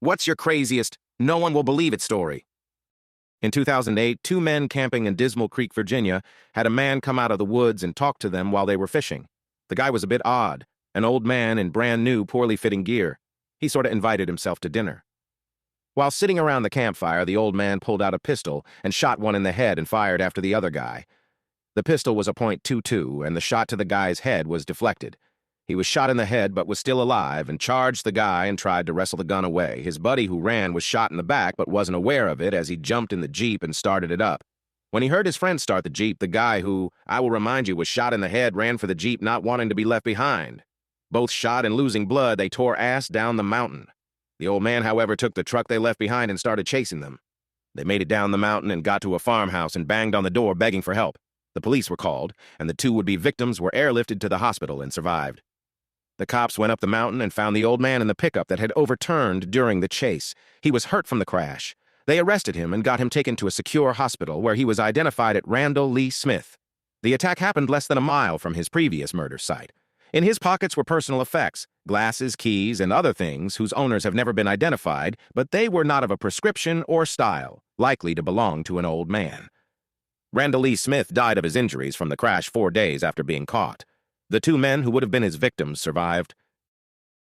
What's your craziest, no one will believe it story? In 2008, two men camping in Dismal Creek, Virginia, had a man come out of the woods and talk to them while they were fishing. The guy was a bit odd, an old man in brand new, poorly fitting gear. He sort of invited himself to dinner. While sitting around the campfire, the old man pulled out a pistol and shot one in the head and fired after the other guy. The pistol was a .22, and the shot to the guy's head was deflected. He was shot in the head but was still alive and charged the guy and tried to wrestle the gun away. His buddy who ran was shot in the back but wasn't aware of it as he jumped in the Jeep and started it up. When he heard his friend start the Jeep, the guy who, I will remind you, was shot in the head ran for the Jeep not wanting to be left behind. Both shot and losing blood, they tore ass down the mountain. The old man, however, took the truck they left behind and started chasing them. They made it down the mountain and got to a farmhouse and banged on the door begging for help. The police were called, and the two would-be victims were airlifted to the hospital and survived. The cops went up the mountain and found the old man in the pickup that had overturned during the chase. He was hurt from the crash. They arrested him and got him taken to a secure hospital where he was identified at Randall Lee Smith. The attack happened less than a mile from his previous murder site. In his pockets were personal effects, glasses, keys, and other things whose owners have never been identified, but they were not of a prescription or style, likely to belong to an old man. Randall Lee Smith died of his injuries from the crash 4 days after being caught. The two men who would have been his victims survived.